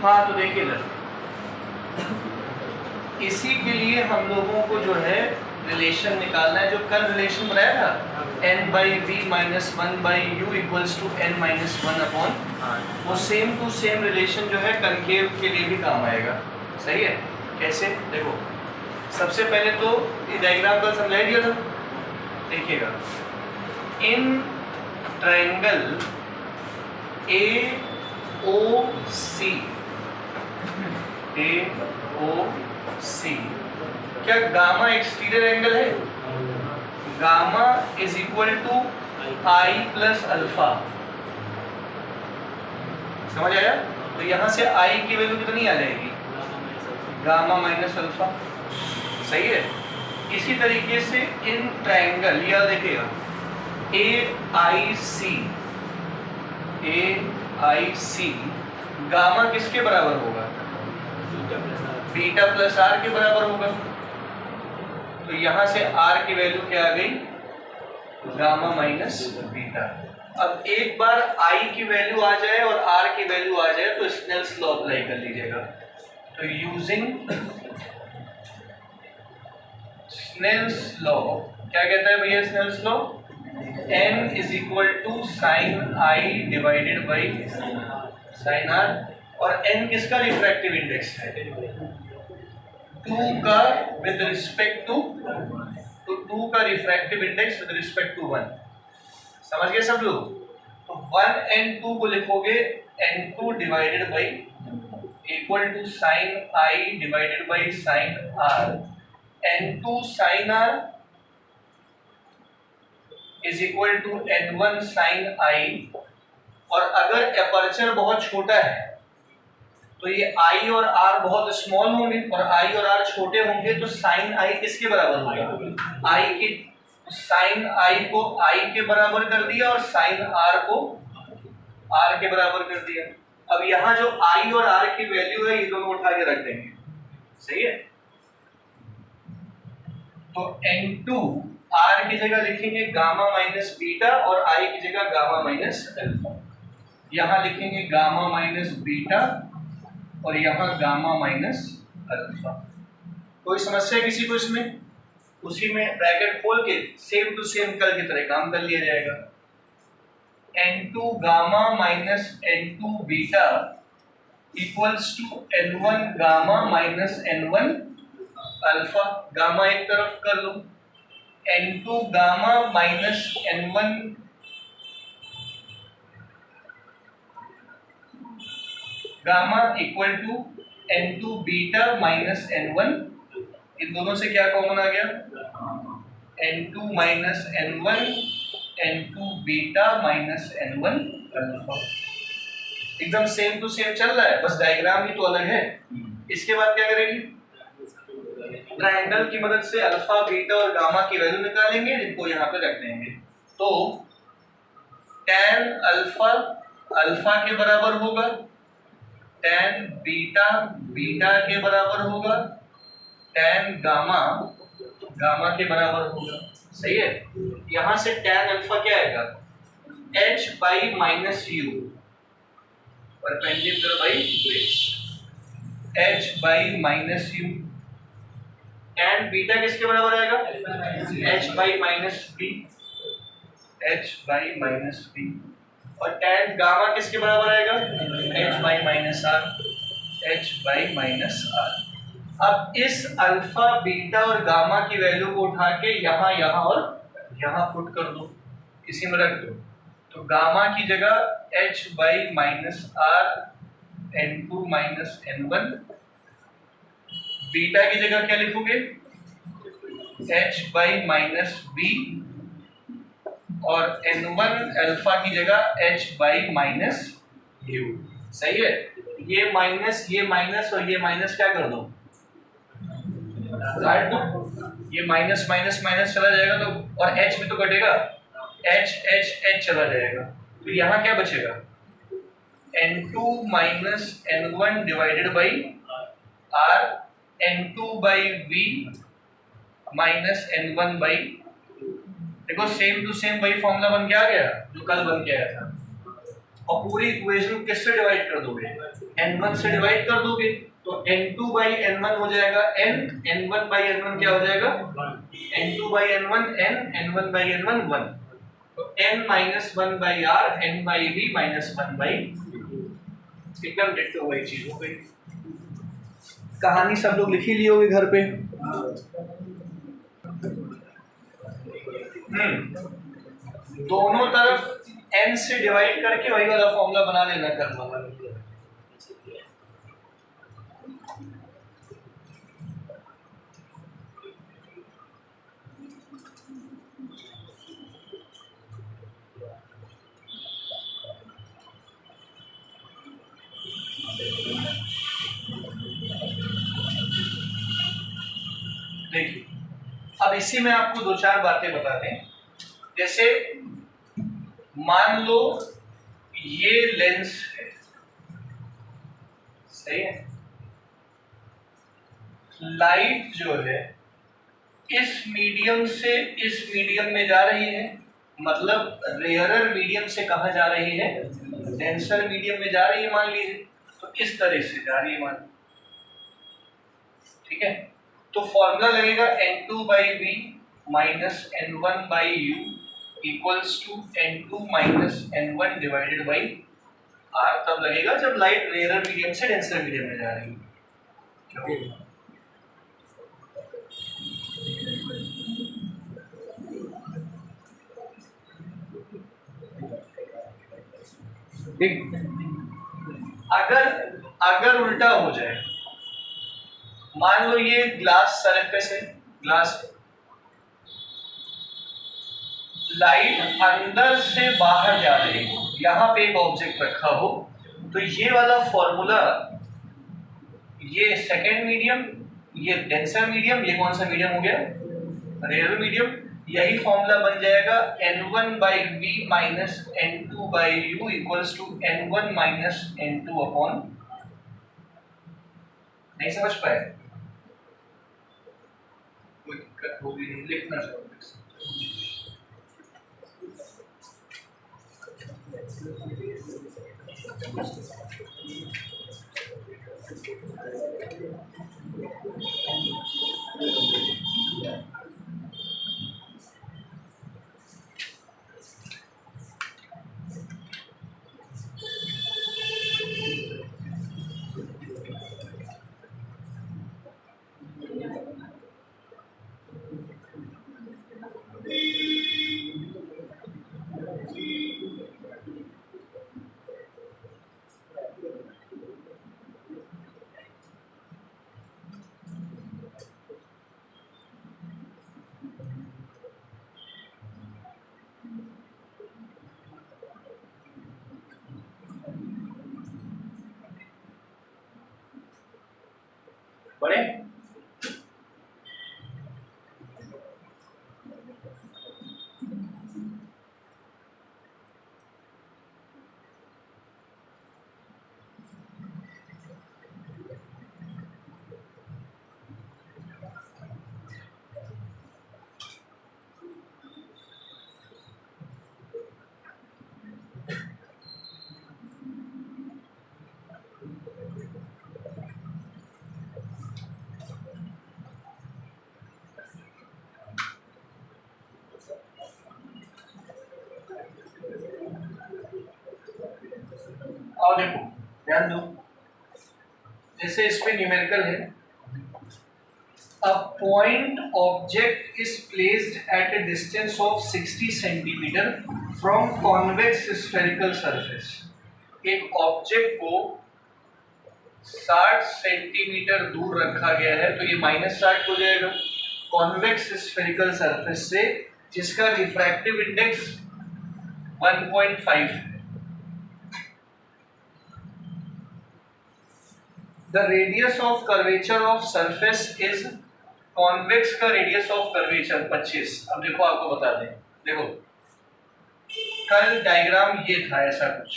हाँ तो देखिए इधर, इसी के लिए हम लोगों को जो है रिलेशन निकालना है, जो कल रिलेशन बनाया था n/v - 1/u = n-1/, वो सेम टू सेम रिलेशन जो है कनकेव के लिए भी काम आएगा। सही है? कैसे? देखो सबसे पहले तो ये डायग्राम कल समझा दिया था, देखिएगा इन ट्रायंगल AOC क्या गामा एक्सटीरियर एंगल है? Gamma is equal to I plus alpha. समझ आया? तो यहां से I की वैल्यू कितनी आ जाएगी? Gamma minus alpha. सही है? इसी तरीके से इन ट्रायंगल, यह देखिएगा AIC गामा किसके बराबर होगा? बीटा प्लस आर के बराबर होगा। तो यहां से आर की वैल्यू क्या आ गई? Gamma minus beta. अब एक बार आई की वैल्यू आ जाए और आर की वैल्यू आ जाए तो स्नेल्स लॉ अप्लाई कर लीजिएगा। तो यूजिंग स्नेल्स लॉ, क्या कहता है भैया Snell's law? n = sin I divided by sin r, और n किसका रिफ्रैक्टिव इंडेक्स है? 2 का विद रिस्पेक्ट टू, तो 2 का refractive index with respect to 1। समझ गए सब लोग? तो 1 and 2 को लिखोगे n2 divided by equal to sin I divided by sin r, n2 sin r is equal to n1 sin I। और अगर एपर्चर बहुत छोटा है तो ये I और R बहुत स्मॉल होंगे, और I और R छोटे होंगे तो sin I किसके बराबर होगा? I के, sin I को I के बराबर कर दिया और sin R को R के बराबर कर दिया। अब यहाँ जो I और R की वैल्यू है ये दोनों उठा के रख देंगे। सही है? तो n2 R की जगह लिखेंगे गामा माइनस बीटा और I की जगह गामा माइनस अल्फा। यहाँ लिखेंगे गामा माइनस बीटा और यहाँ गामा माइनस अल्फा। कोई समस्या किसी को इसमें? उसी में ब्रैकेट खोल के सेम टू सेम कल की तरह काम कर लिया जाएगा। n2 gamma minus n2 beta equals to n1 gamma minus n1 alpha. Gamma एक तरफ कर लो, n2 gamma minus n1 gamma equal to n2 beta minus n1। इन दोनों से क्या कॉमन आ गया? n2 minus n1 n2 beta minus n1 alpha. एकदम सेम टू सेम चल रहा है, बस डायग्राम ही तो अलग है। इसके बाद क्या करेंगे? ट्रायंगल की मदद से अल्फा बीटा और गामा की वैल्यू निकालेंगे, जिनको यहाँ पे रख देंगे। तो tan अल्फा अल्फा के बराबर होगा, tan बीटा बीटा के बराबर होगा, tan गामा गामा के बराबर होगा। सही है? यहाँ से tan अल्फा क्या आएगा? h by minus u perpendicular by base, h by minus u. tan beta किसके बराबर आएगा? h by minus b, h by minus b. और tan गामा किसके बराबर आएगा? h by minus r, h by minus r. अब इस alpha beta और गामा की वैल्यू को उठा के यहाँ यहाँ और यहाँ पुट कर दो, इसी में रख दो। तो गामा की जगह h by minus r n2 minus n1, beta की जगह क्या लिखोगे? h बाई माइनस बी, और n1 अल्फा की जगह h बाई माइनस यू। सही है? ये माइनस और ये माइनस क्या कर दो? काट दो। ये माइनस माइनस माइनस चला जाएगा तो, और h में तो कटेगा, h चला जाएगा। तो यहाँ क्या बचेगा? n2 minus n1 divided by r, n2 by v minus n1 by. देखो सेम टू सेम वही फॉर्मूला बन के आ गया जो कल बन के आया था। और पूरी इक्वेशन किससे डिवाइड कर दोगे, n1 से डिवाइड कर दोगे, तो n2 by n1 हो जाएगा n, n1 by n1 क्या हो जाएगा, n2 by n1 n, n1 by n1 1, तो n minus 1 by r, n by v minus 1 by, एकदम डिट्टो वही चीज हो गई। कहानी सब लोग लिखी लिए होगे घर पे। दोनों तरफ n से डिवाइड करके वही वाला फॉर्मूला बना लेना करना वाला। देखिए अब इसी में आपको दो चार बातें बता दें। जैसे मान लो ये लेंस है, सही है, लाइट जो है इस मीडियम से इस मीडियम में जा रही है, मतलब रेयरर मीडियम से कहाँ जा रही है, डेंसर मीडियम में जा रही है मान लीजिए, तो इस तरह से जा रही है मान, ठीक है। तो फॉर्मूला लगेगा n2 by v minus n1 by u equals to n2 minus n1 divided by r, तब लगेगा जब लाइट रेयरर मीडियम से डेंसर मीडियम में जा रही है। अगर अगर उल्टा हो जाए, मान लो ये ग्लास सरफेस है, ग्लास, लाइट अंदर से बाहर जा रही हो, यहाँ पे एक ऑब्जेक्ट रखा हो, तो ये वाला फॉर्मूला, ये सेकेंड मीडियम, ये डेंसर मीडियम, ये कौन सा मीडियम हो गया, रेयर मीडियम, यही फॉर्मूला बन जाएगा n1 by v minus n2 by u equals to n1 minus n2 upon, नहीं समझ पाए, कोई दिक्कत होगी नहीं, लिखना चाहिए। बड़े और देखो ध्यान दो, जैसे इस पे न्यूमेरिकल है, a point object is placed at a distance of 60 centimeter from convex spherical surface, एक ऑब्जेक्ट को 60 सेंटीमीटर दूर रखा गया है, तो ये -60 हो जाएगा कॉन्वेक्स स्फेरिकल सरफेस से, जिसका रिफ्रैक्टिव इंडेक्स 1.5 है। The radius of curvature of surface is, convex का रेडियस ऑफ कर्वेचर 25। अब देखो आपको बता दें, देखो कल डायग्राम ये था ऐसा कुछ,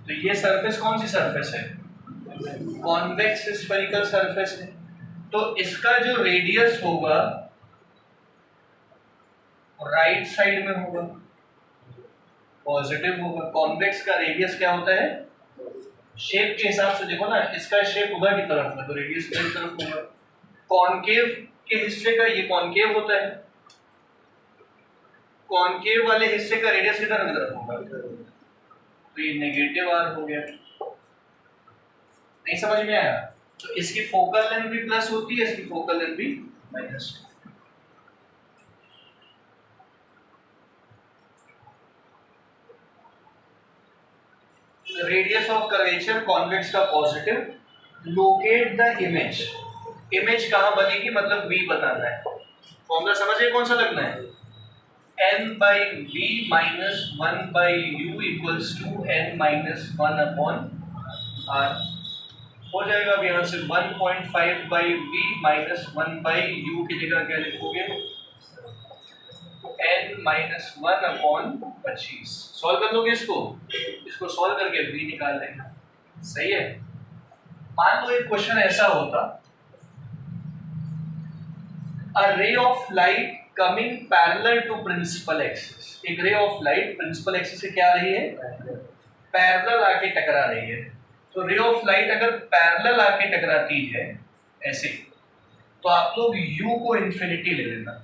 तो ये सरफेस कौन सी सरफेस है, कॉन्वेक्स स्फेरिकल सरफेस है, तो इसका जो रेडियस होगा राइट साइड में होगा, पॉजिटिव होगा। कॉन्वेक्स का रेडियस क्या होता है? शेप के हिसाब से देखो ना, इसका शेप उधर की तरफ है तो रेडियस इधर की तरफ होगा। कॉनकेव के हिस्से का ये कॉनकेव होता है, कॉनकेव वाले हिस्से का रेडियस किधर की तरफ होगा, तो ये नेगेटिव आर हो गया। नहीं समझ में आया? तो इसकी फोकल लेंथ भी प्लस होती है, इसकी फोकल लेंथ भी minus. Radius of curvature convex का positive. Locate the image, image कहां बनेगी मतलब v बताना है। फॉर्मूला समझिए कौन सा लगना है, n by v minus 1 by u equals to n minus 1 upon r। हो जाएगा। अब यहाँ से 1.5 by v minus 1 by u की जगह क्या लिखोगे, n minus 1 upon 25। सॉल्व कर लोगे इसको, इसको सॉल्व करके v निकाल लेंगे। सही है। मान लो एक क्वेश्चन ऐसा होता, a ray of light coming parallel to principal axis। एक ray of light principal axis से क्या आ रही है, पैरेलल आके टकरा रही है। तो रे ऑफ लाइट अगर पैरेलल आके टकराती है ऐसे, तो आप लोग u को इंफिनिटी ले लेना।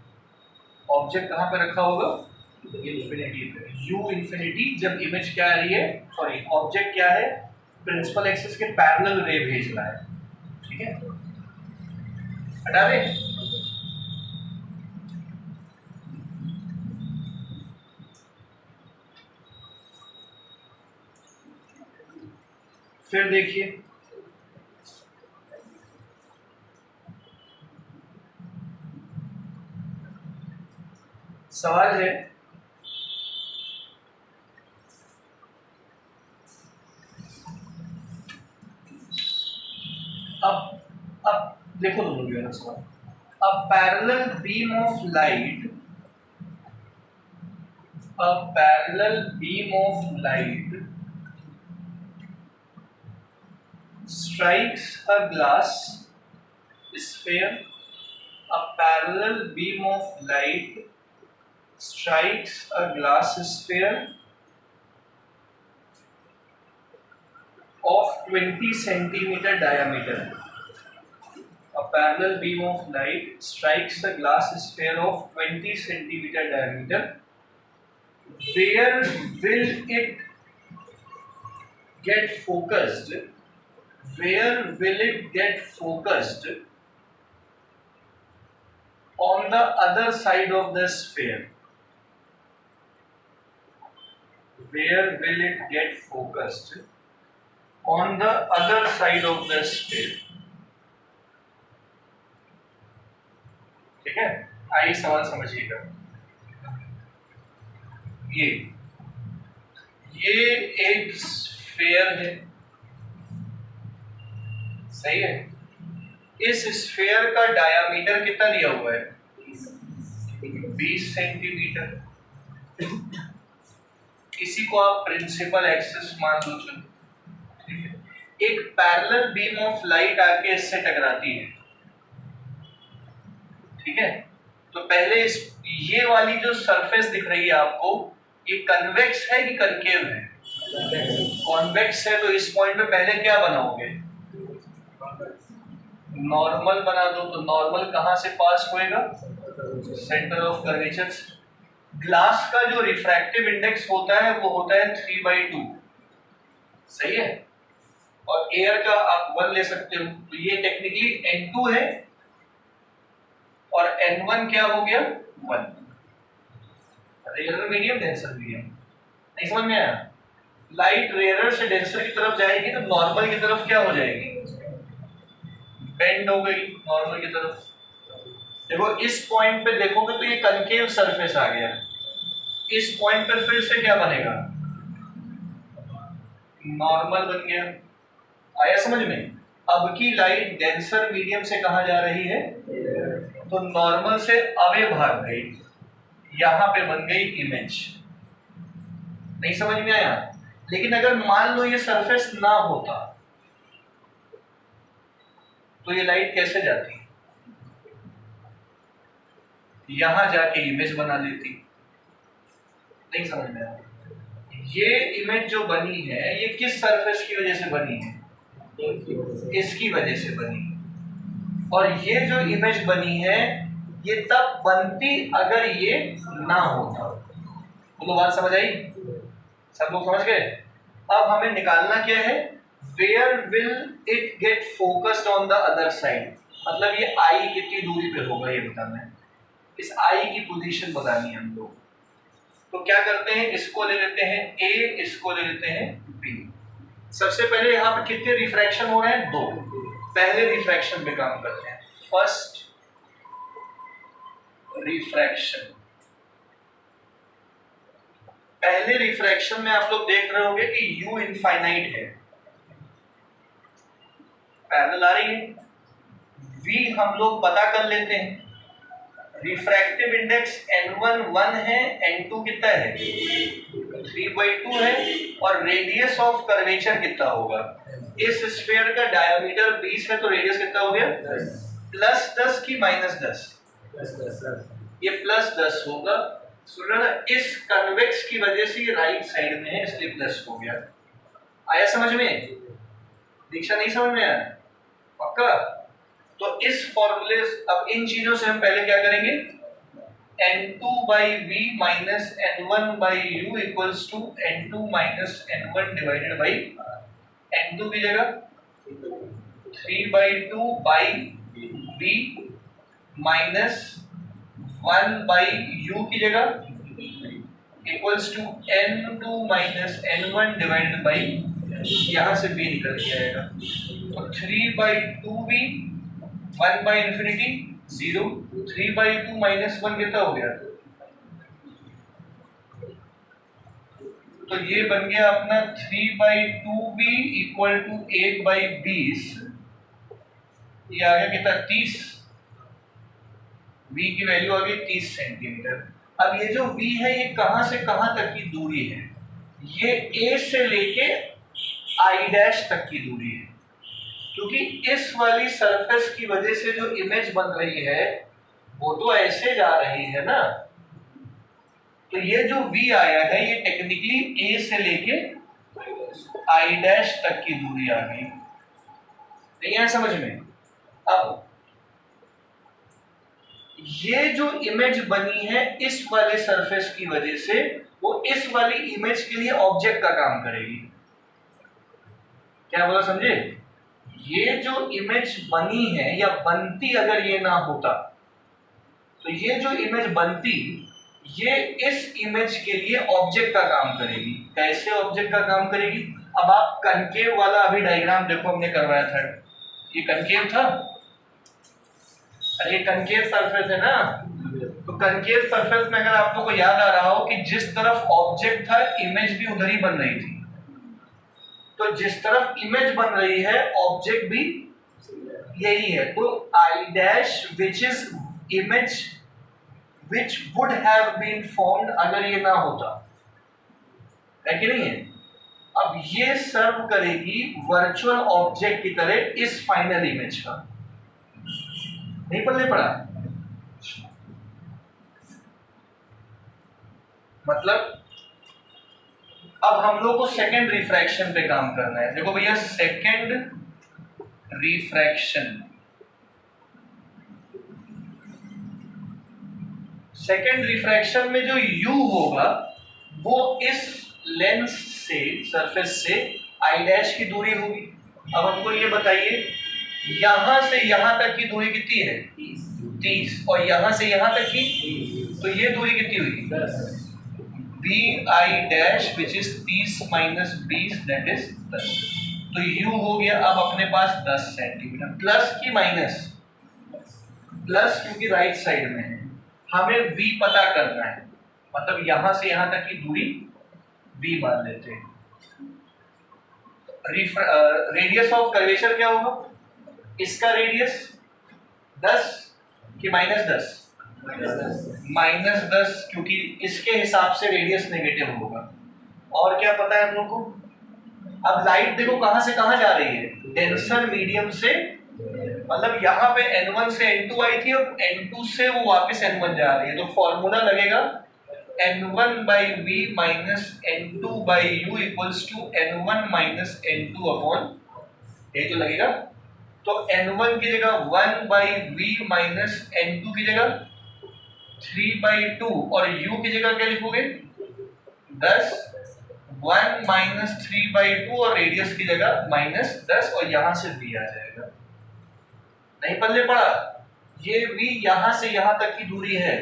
ऑब्जेक्ट कहां पे रखा होगा, इंफिनिटी पे। u इंफिनिटी जब इमेज क्या आ रही है, सॉरी ऑब्जेक्ट क्या है, प्रिंसिपल एक्सिस के पैरेलल रे भेज रहा है। ठीक है, हटा दें। फिर देखिए, सवाल है अब देखो दोनों भी सवाल। A parallel beam of light, a parallel beam of light strikes a glass sphere। A parallel beam of light strikes a glass sphere of 20 centimeter diameter। A parallel beam of light strikes a glass sphere of 20 centimeter diameter। Where will it get focused? Where will it get focused on the other side of the sphere? Where will it get focused on the other side of the sphere? ठीक है, आइए सवाल समझिएगा। ये एक sphere है, सही है। इस स्फीयर का डायामीटर कितना दिया हुआ है, 20 सेंटीमीटर। इसी को आप प्रिंसिपल एक्सिस मान लो। चलो ठीक है, एक पैरेलल बीम ऑफ लाइट आके इससे टकराती है। ठीक है, तो पहले इस ये वाली जो सरफेस दिख रही है आपको, ये कन्वेक्स है कि कनकेव है, कॉन्वेक्स है। तो इस पॉइंट पे पहले क्या बनाओगे, नॉर्मल बना दो। तो नॉर्मल कहां से पास होएगा, सेंटर ऑफ कर्वेचर। ग्लास का जो रिफ्रैक्टिव इंडेक्स होता है वो होता है 3/2, सही है। और एयर का आप 1 ले सकते हो, तो ये टेक्निकली N2 है और N1 क्या हो गया, 1। Rare medium, denser medium. नहीं समझ में आया? लाइट रेयर से डेंसर की तरफ जाएगी तो नॉर्मल की तरफ क्या हो जाएगी, बेंड हो गई नॉर्मल की तरफ। देखो इस पॉइंट पे देखोगे तो ये कनकेव सरफेस आ गया। इस पॉइंट पर फिर से क्या बनेगा, नॉर्मल बन गया। आया समझ में? अब की लाइट डेंसर मीडियम से कहां जा रही है, तो नॉर्मल से अवे भाग गई, यहां पे बन गई इमेज। नहीं समझ में आया? लेकिन अगर मान लो ये सरफेस ना होता तो ये लाइट कैसे जाती, यहां जाके इमेज बना लेती। नहीं समझ में आया? ये इमेज जो बनी है ये किस सरफेस की वजह से बनी है? इसकी वजह से बनी। और ये जो इमेज बनी है ये तब बनती अगर ये ना होता। तो बात समझ आई? सब लोग समझ गए? अब हमें निकालना क्या है? Where will it get focused on the other side? मतलब ये I कितनी दूरी पे होगा ये बताना है। इस I की पोजीशन बतानी है हम लोग। तो क्या करते हैं, इसको ले लेते हैं A, इसको ले लेते हैं B। सबसे पहले यहाँ पे कितने रिफ्रैक्शन हो रहे हैं? 2। पहले रिफ्रैक्शन पे काम करते हैं। First refraction. पहले रिफ्रैक्शन में आप लोग देख रहे होंगे कि U इनफाइनाइट है, पैरेलल आ रही है। V हम लोग पता कर लेते हैं। रिफ्रैक्टिव इंडेक्स N1 1 है, N2 कितना है? 3/2 है। और रेडियस ऑफ कर्वेचर कितना होगा? इस स्फीयर का डायमीटर 20 है तो रेडियस कितना हो गया? +10 की -10? ये +10 होगा। सुन रहे ना, इस कन्वेक्स की वजह से ये राइट साइड में है इसलिए प्लस हो गया। आया समझ में? दीक्षा नहीं समझ में आया? पक्का? तो इस फॉर्मूले, अब इन चीजों से हम पहले क्या करेंगे? N2/V minus N1/U equals to N2 minus N1 divided by N2 की जगह 3/2/V minus 1/U की जगह equals to N2 minus N1 divided by, यहाँ से B निकल के आएगा तो 3/2V 1/∞ 0, 3/2 minus 1 कितना हो गया? तो ये बन गया अपना 3/2V इक्वल टू 1/20। ये आ गया कितना? 30। V की वैल्यू आ गई 30 सेंटीमीटर। अब ये जो V है ये कहां से कहां तक की दूरी है? ये A से लेके I' तक की दूरी है। क्योंकि इस वाली सरफेस की वजह से जो इमेज बन रही है वो तो ऐसे जा रही है ना, तो ये जो V आया है ये टेक्निकली A से लेके I' तक की दूरी आ गई। नहीं है समझ में? अब ये जो इमेज बनी है इस वाले सरफेस की वजह से वो इस वाली इमेज के लिए ऑब्जेक्ट का काम करेगी। क्या बोला समझे? ये जो इमेज बनी है या बनती अगर ये ना होता तो ये जो इमेज बनती ये इस इमेज के लिए ऑब्जेक्ट का काम करेगी। कैसे ऑब्जेक्ट का काम करेगी? अब आप कनकेव वाला अभी डायग्राम देखो, हमने करवाया था। ये कनकेव था, अरे कनकेव सरफेस है ना, तो कनकेव सरफेस में अगर आप लोगों को याद आ रहा हो कि जिस तरफ ऑब्जेक्ट था इमेज भी उधर ही बन रही थी, तो जिस तरफ इमेज बन रही है ऑब्जेक्ट भी यही है। तो I' which is image which would have been formed अगर ये ना होता, है कि नहीं है? अब ये सर्व करेगी वर्चुअल ऑब्जेक्ट की तरह इस फाइनल इमेज का। नहीं पल्ले पड़ा? मतलब अब हम लोग को सेकेंड रिफ्रैक्शन पे काम करना है। देखो भैया, सेकेंड रिफ्रैक्शन, सेकेंड रिफ्रैक्शन में जो U होगा वो इस लेंस से, सरफेस से I' की दूरी होगी। अब हमको ये बताइए, यहां से यहां तक की दूरी कितनी है? 30। और यहां से यहां तक की, तो ये दूरी कितनी हुई? 10। Bi' which is 30 minus 20 that is 10। तो U हो गया अब अपने पास 10 सेंटीमीटर। प्लस की माइनस? प्लस, क्योंकि राइट साइड में है। हमें V पता करना है, मतलब यहां से यहां तक की दूरी V मान लेते हैं। रेडियस ऑफ कर्वेचर क्या होगा? इसका रेडियस 10 कि -10? -10, क्योंकि इसके हिसाब से रेडियस नेगेटिव होगा। और क्या पता है हम लोग को? अब लाइट देखो कहां से कहां जा रही है? डेंसर मीडियम से, मतलब यहाँ पे N1 से N2 आई थी और N2 से वो वापस N1 जा रही है, तो फॉर्मूला लगेगा N1 by V minus N2 by U equals to N1 minus N2 upon, ये तो लगेगा। तो N1 की जगह 1 by V minus N2 की जगह 3 by 2 और U की जगह क्या लिखोगे 10, 1 minus 3 by 2 और रेडियस की जगह -10 और यहां से V आ जाएगा। नहीं पल्ले पड़ा, ये V यहां से यहां तक की दूरी है।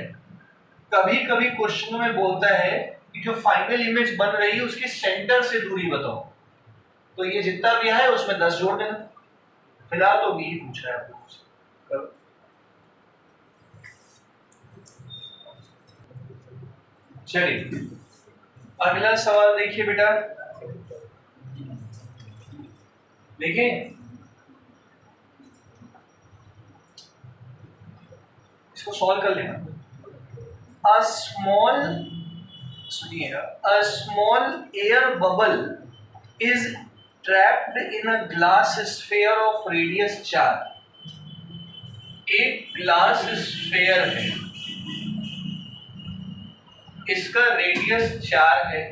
कभी कभी क्वेश्चन में बोलता है कि जो फाइनल इमेज बन रही है उसके सेंटर से दूरी बताओ, तो ये जितना भी है उसमें 10 जोड़ देना। फिलहाल तो V पूछ रहा है आपको। चलिए अगला सवाल देखिए बेटा, देखिए इसको सॉल्व कर लेना। A small, सुनिएगा, a small air bubble is trapped in a glass sphere of radius 4। एक ग्लास स्फेयर है, इसका रेडियस 4 है।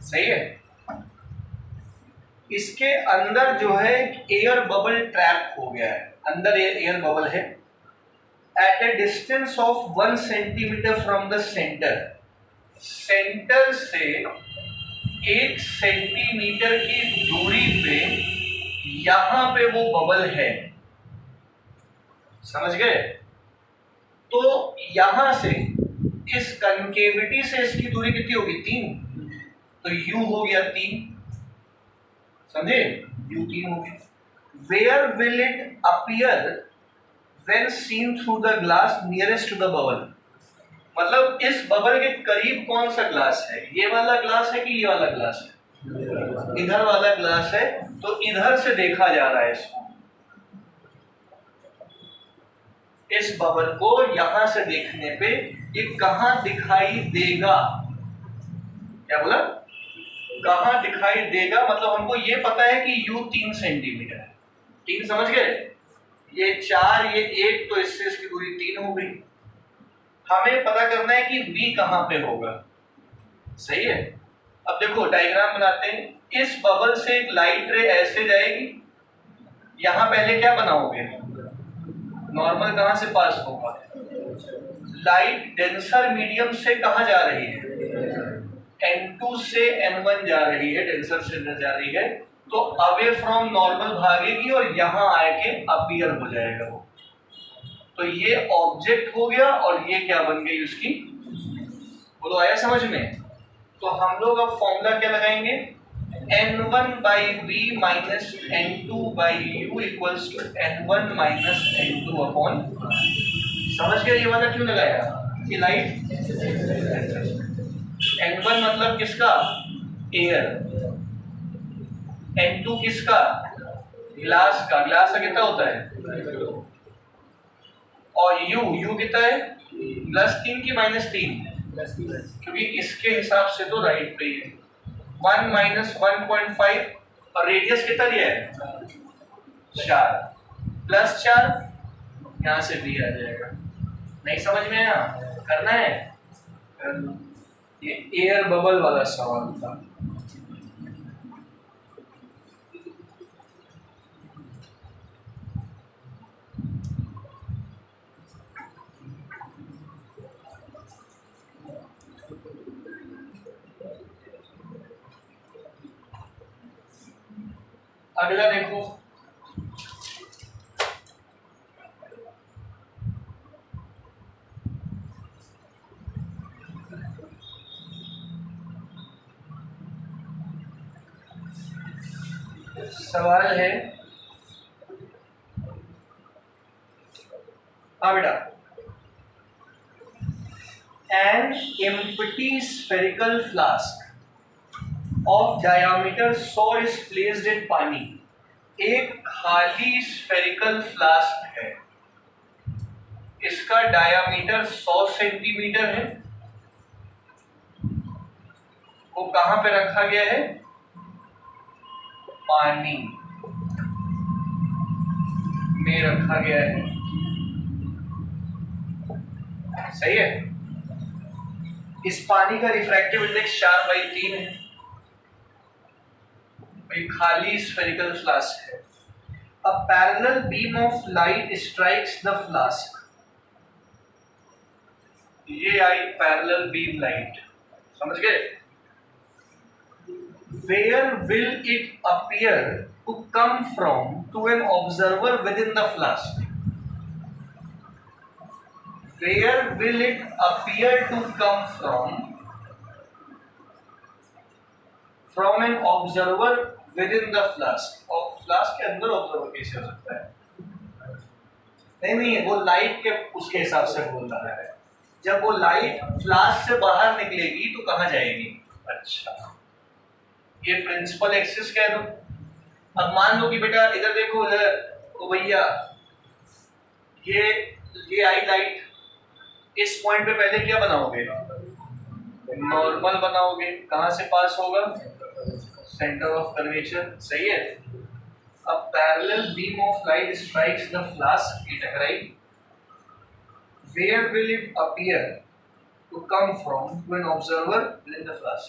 सही है। इसके अंदर जो है एयर बबल ट्रैप हो गया है, अंदर एयर बबल है। At a distance of 1 centimetre from the centre, centre से 1 सेंटीमीटर की दूरी पे यहां पे वो बबल है, समझ गए। तो यहां से इस कनकेविटी से इसकी दूरी कितनी होगी 3, तो U हो गया 3, समझे, U 3 हो गया। Where will it appear when seen through the glass nearest to the bubble? मतलब इस बबल के करीब कौन सा ग्लास है, ये वाला ग्लास है कि ये वाला ग्लास है, इधर वाला ग्लास है, तो इधर से देखा जा रहा है इसको, इस बबल को यहां से देखने पे ये कहां दिखाई देगा, क्या बोला, कहां दिखाई देगा। मतलब हमको ये पता है कि U 3 सेंटीमीटर है, 3 समझ गए, ये 4 ये 1, तो इससे इसकी दूरी 3 हो गई। हमें पता करना है कि V कहां पे होगा, सही है। अब देखो डायग्राम बनाते हैं। इस बबल से एक लाइट रे ऐसे जाएगी, यहां पहले क्या बनाओगे, नॉर्मल कहां से पास होगा, लाइट डेंसर मीडियम से कहां जा रही है, N2 से N1 जा रही है, डेंसर से अंदर जा रही है, तो अवे फ्रॉम नॉर्मल भागेगी और यहां आके अपीयर हो जाएगा वो। तो ये ऑब्जेक्ट हो गया और ये क्या बन गई उसकी, बोलो आया समझ में। तो हम लोग अब फॉर्मूला क्या लगाएंगे, N1 by V minus N2 by U equals to N1 minus N2 upon, समझ गए ये वाला क्यों लगाया, ये लाइट N1 मतलब किसका, एयर, N2 किसका, ग्लास का, ग्लास का कितना होता है, और U कितना है, +3 की -3, क्योंकि इसके हिसाब से तो राइट पे ही है। 1 minus 1.5 और रेडियस कितना दिया है 4, +4, यहाँ से भी आ जाएगा। नहीं समझ में आया, करना है, ये एयर बबल वाला सवाल था। अगला देखो, सवाल है, हाँ बेटा, an empty spherical flask of diameter 100 is placed in पानी। एक खाली स्फेरिकल फ्लास्क है, इसका डायमीटर 100 सेंटीमीटर है, वो कहां पे रखा गया है, पानी। में रखा गया है। सही है। इस पानी का रिफ्रैक्टिव इंडेक्स 4/3 है। भाई खाली स्फेरिकल फ्लास्क है। A parallel beam of light strikes the flask. ये आई पैरेलल बीम लाइट, समझ गए? Where will it appear to come from to an observer within the flask? Where will it appear to come from an observer within the flask? और flask के अंदर observer कैसे हो सकता है? नहीं, वो लाइट के उसके हिसाब से बोल रहा है। जब वो लाइट फ्लास्क से बाहर निकलेगी तो कहाँ जाएगी? अच्छा, ये प्रिंसिपल एक्सिस कह दो। अब मान लो कि बेटा इधर देखो, इधर तो भैया ये आई लाइट, इस पॉइंट पे पहले क्या बनाओगे? नॉर्मल बनाओगे। कहाँ से पास होगा? Centre of curvature. सही है। A parallel beam of light strikes the flask, ये टकराई। Where will it appear to come from to an observer within the flask?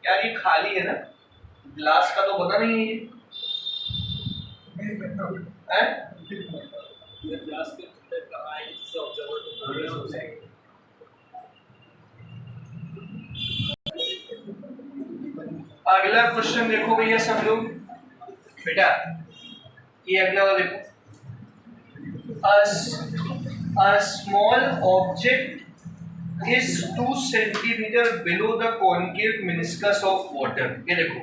यार ये खाली है ना, ग्लास का तो बना नहीं है ये, हैं? ग्लास के अंदर का आई से ऑब्जर्वर तो हो जाएगा। अगला क्वेश्चन देखो भैया सब लोग, बेटा ये अगला वाला देखो। A small object is 2 centimeter below the concave meniscus of water. ये देखो,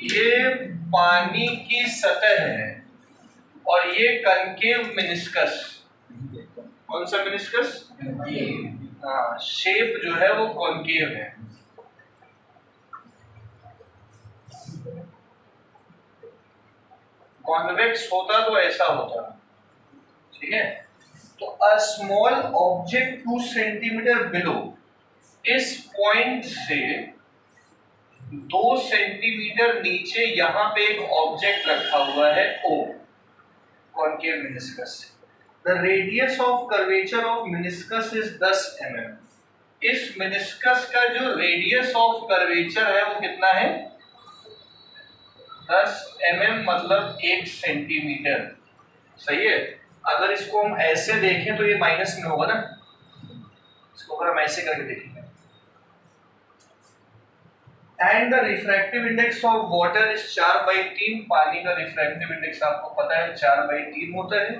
ये पानी की सतह है और ये कनकेव मेनिस्कस। कौन सा मेनिस्कस? हाँ, शेप जो है वो कॉनकेव है। कॉन्वेक्स होता तो ऐसा होता, ठीक है। तो a small object 2 centimetre below, इस पॉइंट से 2 सेंटीमीटर नीचे यहाँ पे एक ऑब्जेक्ट रखा हुआ है O, concave meniscus. The radius of curvature of meniscus is 10 mm। इस मेनिस्कस का जो रेडियस ऑफ कर्वेचर है वो कितना है? 10 mm, मतलब 1 सेंटीमीटर। सही है। अगर इसको हम ऐसे देखें तो ये माइनस में होगा ना, इसको अगर हम ऐसे करके देखेंगे। And the refractive index of water is 4/3। पानी का रिफ्रैक्टिव इंडेक्स आपको पता है 4/3 होता है।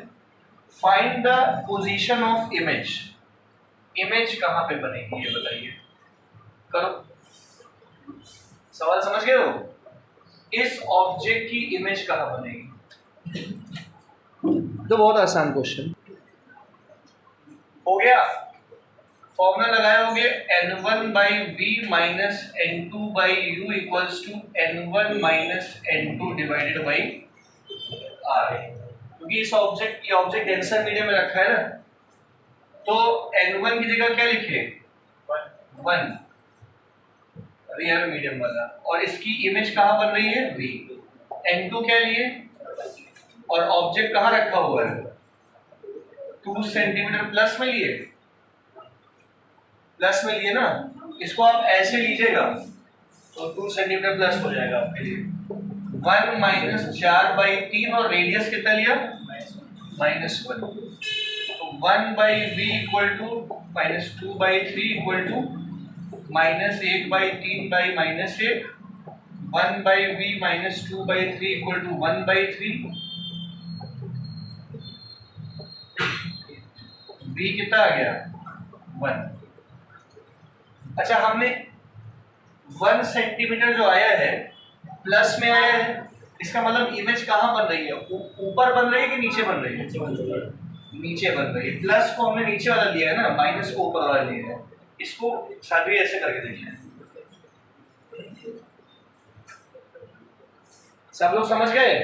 Find the position of image. Image कहाँ पे बनेगी ये बताइए, करो। सवाल समझ गए हो? इस ऑब्जेक्ट की इमेज कहाँ बनेगी? तो बहुत आसान क्वेश्चन हो गया। फॉर्मूला लगाए होगे n1/v minus n2/u equals to n1 minus n2 divided by r। क्योंकि इस ऑब्जेक्ट की ऑब्जेक्ट डेंसर मीडियम में रखा है ना, तो n1 की जगह क्या लिखे? 1 रियल मीडियम वाला, और इसकी इमेज कहाँ बन रही है? v। n2 क्या लिए? और ऑब्जेक्ट कहाँ रखा हुआ है? 2 सेंटीमीटर प्लस में लिए, प्लस में लिए ना। इसको आप ऐसे लीजिएगा तो 2 सेंटीमीटर प्लस हो जाएगा आपके लिए। 1 माइनस 4/3 और रेडियस कितना लिया? -1। तो 1/v equal to -2/3 equal to -1/3 by -1। 1/v -2/3 equal to 1/3। v कितना आ गया? 1। अच्छा, हमने 1 सेंटीमीटर जो आया है प्लस में आया है, इसका मतलब इमेज कहाँ बन रही है? ऊपर बन रही है कि नीचे बन रही है? नीचे बन रही है। प्लस को हमने नीचे वाला लिया है ना, माइनस को ऊपर वाला लिया है। इसको साथ भी ऐसे करके देखिए। सब लोग समझ गए?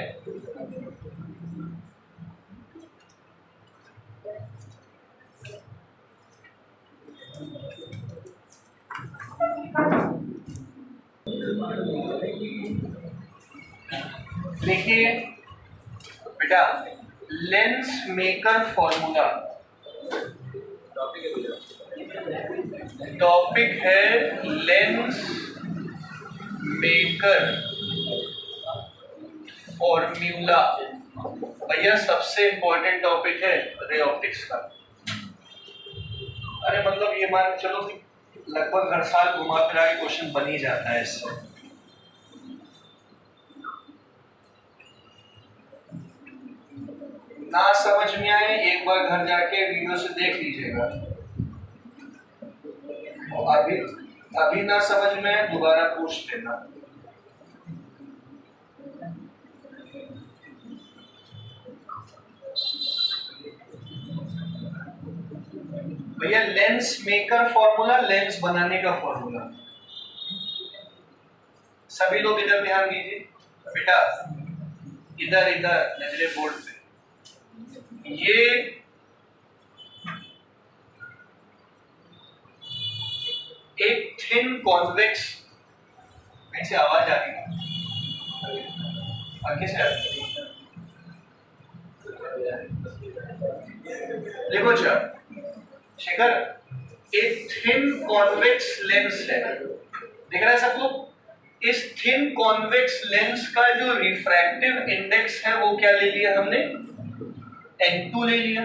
देखिए बेटा लेंस मेकर फॉर्मूला, टॉपिक है लेंस मेकर फॉर्मूला। भैया सबसे इंपॉर्टेंट टॉपिक है रे ऑप्टिक्स का। अरे मतलब ये मान चलो कि लगभग हर साल घुमा फिरा के क्वेश्चन बन ही जाता है इससे। ना समझ में आए एक बार घर जाके वीडियो से देख लीजिएगा, और अभी ना समझ में आए दोबारा पूछ लेना। भैया लेंस मेकर फॉर्मूला, लेंस बनाने का फॉर्मूला। सभी लोग इधर ध्यान दीजिए बेटा, इधर इधर नजरे बोर्ड पे। ये एक थिन कॉन्वेक्स, कहीं से आवाज आ रही है आगे से। देखो शेखर, एक थिन कॉन्वेक्स लेंस है, दिख रहा है सबको? इस थिन कॉन्वेक्स लेंस का जो रिफ्रैक्टिव इंडेक्स है वो क्या ले लिया हमने? N2 ले लिया।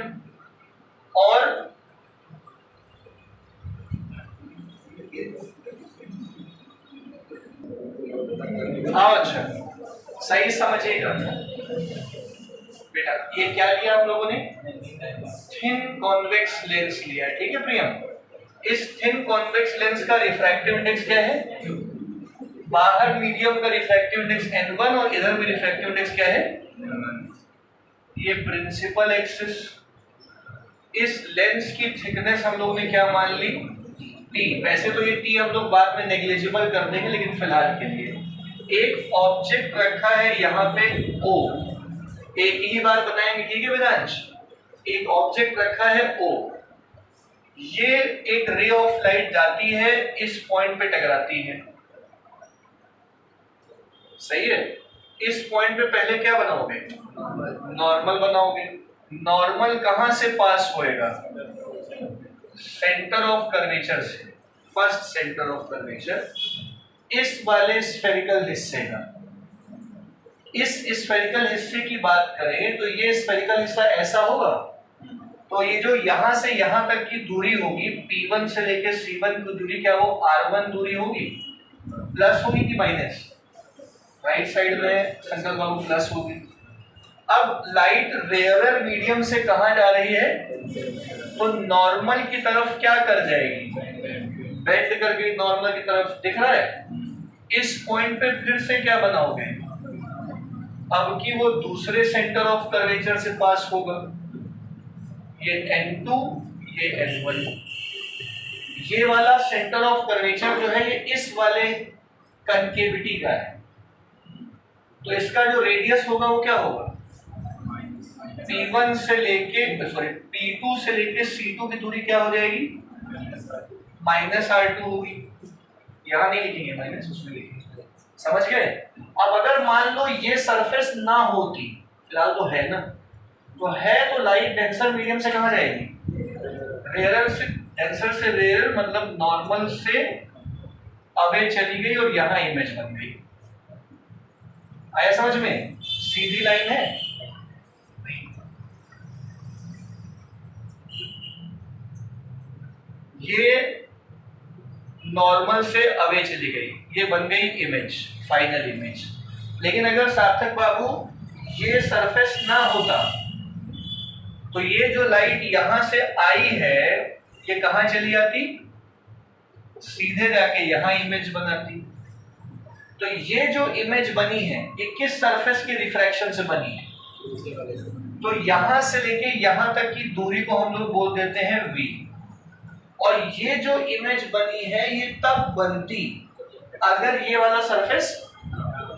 और अच्छा सही समझिएगा बेटा, ये क्या लिया हम लोगों ने? थिन कॉन्वेक्स लेंस लिया है, ठीक है प्रियम। इस थिन कॉन्वेक्स लेंस का रिफ्रैक्टिव इंडेक्स क्या है? बाहर मीडियम का रिफ्रैक्टिव इंडेक्स N1 और इधर भी रिफ्रैक्टिव इंडेक्स क्या है? ये प्रिंसिपल एक्सिस। इस लेंस की थिकनेस हम लोग ने क्या मान ली? T। वैसे तो ये T हम लोग बाद में नेग्लिजिबल कर देंगे, लेकिन फिलहाल के लिए एक ऑब्जेक्ट रखा है यहाँ पे O, एक ही बार बनाएंगे, ठीक है वेदांश? एक ऑब्जेक्ट रखा है O, ये एक रे ऑफ लाइट जाती है, इस पॉइंट पे टकराती है, सही है? इस पॉइंट पे पहले क्या बनाओगे? नॉर्मल बनाओगे। नॉर्मल कहां से पास होएगा? सेंटर ऑफ कर्वेचर से, फर्स्ट सेंटर ऑफ कर्वेचर इस वाले स्फेरिकल हिस्से का। इस स्फेरिकल हिस्से की बात करें तो ये स्फेरिकल हिस्सा ऐसा होगा, तो ये जो यहां से यहां तक की दूरी होगी P1 से लेकर C1 की दूरी क्या हो? R1 दूरी होगी। प्लस होगी कि माइनस? राइट साइड में शंकर बाबू प्लस होगी। अब लाइट रेयरर मीडियम से कहां जा रही है? तो नॉर्मल की तरफ क्या कर जाएगी? बेंड करके नॉर्मल की तरफ, दिख रहा है? इस पॉइंट पे फिर से क्या बनाओगे? अब कि वो दूसरे सेंटर ऑफ कर्वेचर से पास होगा, ये N2 ये N1। ये वाला सेंटर ऑफ कर्वेचर जो है ये इस वाले कनकेविटी का है, तो इसका जो रेडियस होगा वो क्या होगा? P1 से लेके P2 से लेके C2 की दूरी क्या हो जाएगी? -R2 होगी। यहां नहीं लिखेंगे माइनस, उसमें लिखेंगे, समझ गए? अब अगर मान लो ये सरफेस ना होती, फिलहाल तो है ना, तो है तो लाइट डेंसर मीडियम से कहां जाएगी? रेयरर से, डेंसर से रेयर मतलब नॉर्मल से अवे चली गई और यहां इमेज बन गई। आया समझ में? सीधी लाइन है। ये नॉर्मल से अवे चली गई, ये बन गई इमेज, फाइनल इमेज। लेकिन अगर सार्थक बाबू ये सरफेस ना होता तो ये जो लाइट यहां से आई है ये कहां चली आती? सीधे जाके यहां इमेज बनाती। तो ये जो इमेज बनी है ये किस सरफेस की रिफ्रैक्शन से बनी है? तो यहां से लेके यहां तक की दूरी को हम लोग बोल देते हैं V। और ये जो इमेज बनी है ये तब बनती अगर ये वाला सरफेस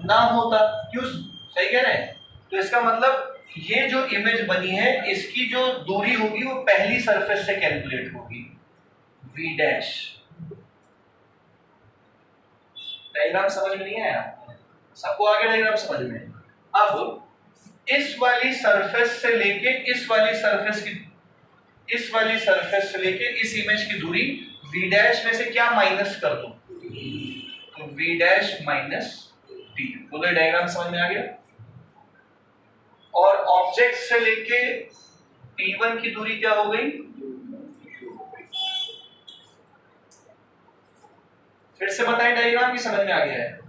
ना होता। क्यों? सही कह रहे हैं? तो इसका मतलब ये जो इमेज बनी है इसकी जो दूरी होगी वो पहली सरफेस से कैलकुलेट होगी, V डैश। डायग्राम समझ में नहीं आया? सबको आगे डायग्राम समझ में? अब इस वाली सरफेस से लेके इस वाली सरफेस से लेके इस इमेज की दूरी v डैश में से क्या माइनस कर दो, तो v डैश माइनस t। बोलो डायग्राम समझ में आ गया। और ऑब्जेक्ट से लेके t1 की दूरी क्या हो गई, फिर से बताएं डायग्राम की समझ में आ गया है,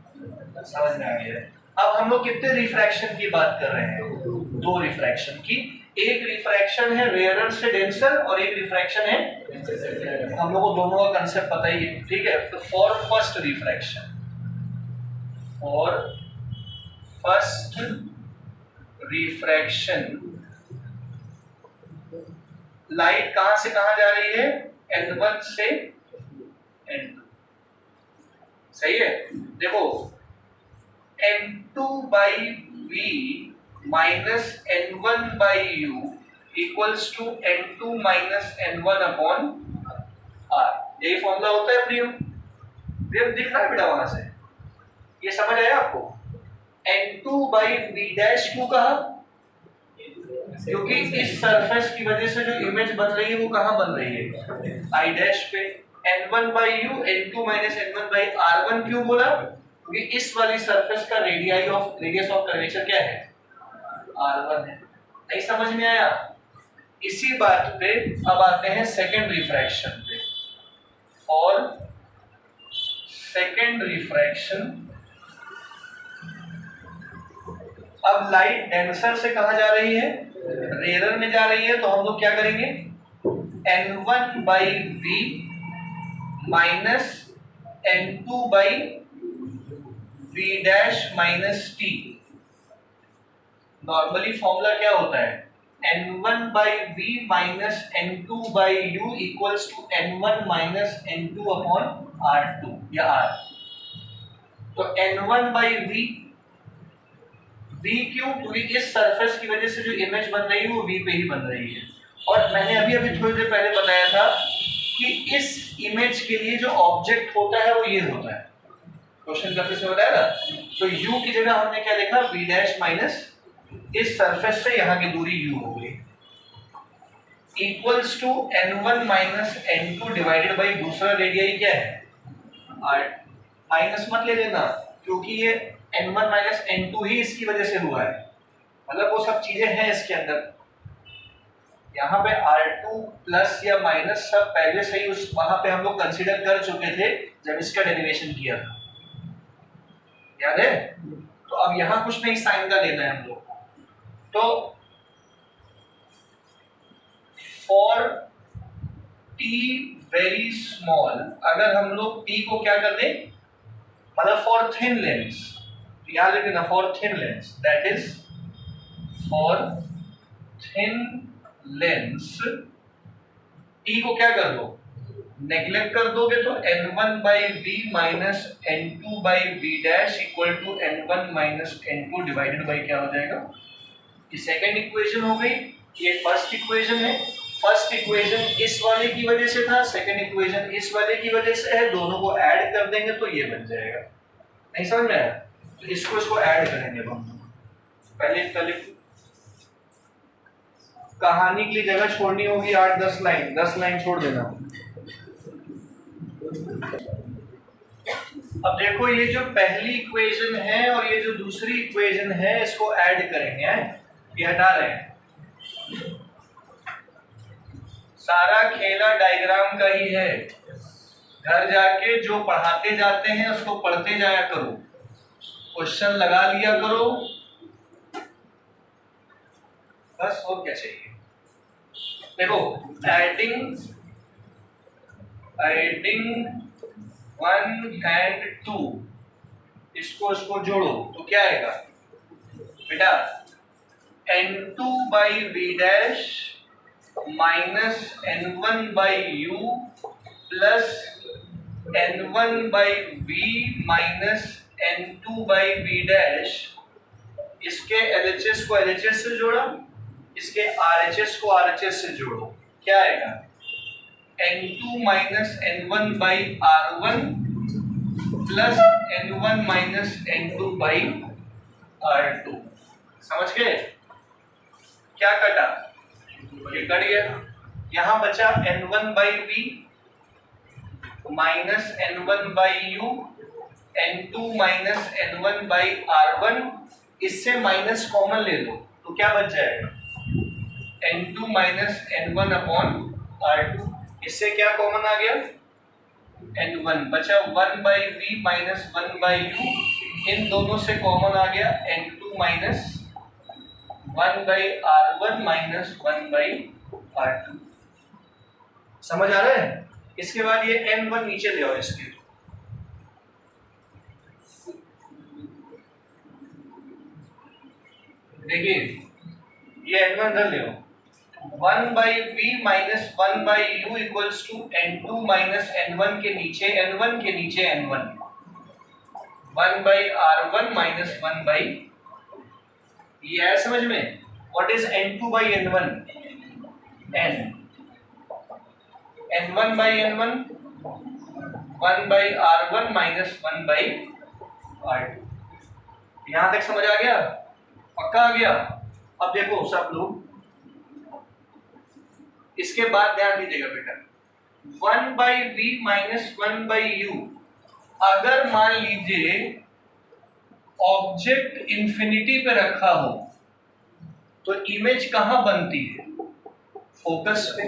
समझ में आ गया है। अब हम लोग कितने रिफ्रैक्शन की बात कर रहे हैं, दो रिफ्रैक्शन की। एक रिफ्रैक्शन है रेयरर से डेंसर और एक रिफ्रैक्शन है, हम लोग को दोनों का कांसेप्ट पता ही है, ठीक है। तो फॉर फर्स्ट रिफ्रैक्शन लाइट कहां से कहां जा रही है, n1 से n2, सही है। देखो n2 by v minus n1 by u equals to n2 minus n1 upon r। यही फॉर्मूला होता है प्रियम, दिख रहा है बेटा वहां से, ये समझ आया आपको। n2 by v डैश क्यों कहा, क्योंकि इस सरफेस की वजह से जो इमेज बन रही है वो कहां बन रही है, i डैश पे। n1 by u n2 minus n1 by r1 क्यों बोला, क्योंकि इस वाली सरफेस का रेडियस ऑफ कर्वेचर क्या है, r1 है। नहीं समझ में आया। इसी बात पे अब आते हैं सेकंड रिफ्रैक्शन पे। और सेकंड रिफ्रैक्शन, अब लाइट डेंसर से कहां जा रही है, रेयरर में जा रही है, तो हम लोग क्या करेंगे, n1 by v minus n2 by v dash minus t। Normally formula क्या होता है, n1 by v minus n2 by u equals to n1 minus n2 upon r2 या r। तो n1 by v क्यों, क्योंकि इस सरफेस की वजह से जो इमेज बन रही है वो v पे ही बन रही है। और मैंने अभी थोड़ी देर पहले बताया था कि इस इमेज के लिए जो ऑब्जेक्ट होता है वो ये होता है, क्वेश्चन करते समय बताया ना। तो u की जगह हमने क्या लिखा, v डैश माइनस इस सरफेस से यहाँ की दूरी u हो गई, equals to n1 minus n2 divided by दूसरा रेडियस क्या है, r। माइनस मत ले लेना, क्योंकि ये n1 माइनस n2 ही इसकी वजह से हुआ है, मतलब वो सब चीजें हैं इसके अंदर। यहाँ पे r2 प्लस या माइनस सब पहले से ही उस वहां पे हम लोग कंसीडर कर चुके थे जब इसका डेरिवेशन किया था, याद है। तो अब यहाँ कुछ नहीं साइन का लेना है हम लोग। तो फॉर t वेरी स्मॉल, अगर हम लोग t को क्या कर दें, मतलब फॉर थिन लेंस, याद रखना for thin lens, that is for thin lens t को क्या कर दो, नेग्लेक्ट कर दोगे तो n1 by v minus n2 by v dash equal to n1 minus n2 divided by क्या हो जाएगा, ये सेकेंड इक्वेशन हो गई। ये फर्स्ट इक्वेशन है, फर्स्ट इक्वेशन इस वाले की वजह से था, सेकेंड इक्वेशन इस वाले की वजह से है, दोनों को ऐड कर देंगे तो ये बन जाएगा। नहीं समझ में आया, तो इसको ऐड करेंगे हम। पहले कहानी के लिए जगह छोड़नी होगी 8-10 लाइन, 10 लाइन छोड़ देना। अब देखो ये जो पहली इक्वेशन है और ये जो दूसरी इक्वेशन है इसको ऐड करेंगे, ये हटा रहे हैं। सारा खेला डायग्राम का ही है, घर जाके जो पढ़ाते जाते हैं उसको पढ़ते जाया करो, क्वेश्चन लगा लिया करो, बस और क्या चाहिए। देखो एडिंग 1 and 2, इसको जोड़ो तो क्या आएगा बेटा, n2 by v dash minus n1 by u plus n1 by v minus n2 by v dash. इसके LHS को LHS से जोड़ा, इसके RHS को RHS से जोड़ो, क्या आएगा n2 minus n1 by r1 plus n1 minus n2 by r2। समझ गए। क्या कटा, ये कट गया। यहां बचा n1 by v minus n1 by u, n2 minus n1 by r1, इससे माइनस कॉमन ले लो तो क्या बच जाएगा, n2 minus n1 upon r2, इससे क्या कॉमन आ गया, n1 बचा 1 by v minus 1 by u, इन दोनों से कॉमन आ गया n2 minus 1 by r1 minus 1 by r2। समझ आ रहा है? इसके बाद ये n1 नीचे ले आओ इसके, देखिए ये n1 इधर ले आओ, 1 by v minus 1 by u equals to n2 minus n1 के नीचे n1 के नीचे n1, 1 by r1 minus 1 by, ये है समझ में? What is n2 by n1, n, n1 by n1 1 by r1 minus 1 by r2। यहां तक समझ आ गया? पक्का आ गया? अब देखो सब लोग, इसके बाद ध्यान दीजिएगा बेटा, 1 by v minus 1 by u, अगर मान लीजिए ऑब्जेक्ट इंफिनिटी पे रखा हो तो इमेज कहां बनती है, फोकस पे।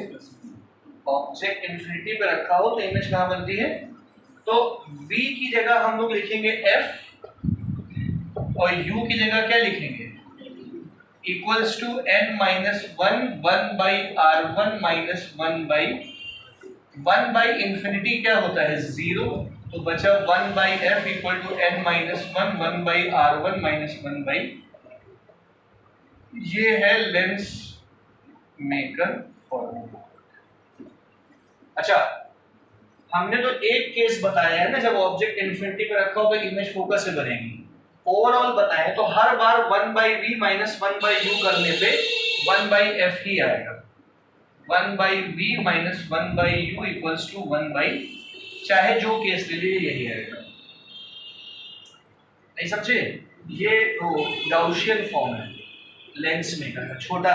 ऑब्जेक्ट इंफिनिटी पे रखा हो तो इमेज कहां बनती है, तो v की जगह हम लोग लिखेंगे f और u की जगह क्या लिखेंगे, equals to n minus 1 by r1 minus 1 by, 1 by infinity क्या होता है, 0, तो बचा 1 by f equal to n minus 1 by r1 minus 1 by. ये है लेंस मेकर फॉर्मूला। अच्छा, हमने तो एक केस बताया है ना, जब ऑब्जेक्ट इंफिनिटी पे रखा हो तो इमेज फोकस से बनेगी। ओवरऑल बताएं तो हर बार 1 by v minus 1 by u करने पे 1 बाई एफ ही आएगा। 1 by v minus 1 by u equals to 1 by, चाहे जो केस ले लीजिए यही आएगा। नहीं समझे? ये तो गाउसियन फॉर्म है लेंस मेकर का, छोटा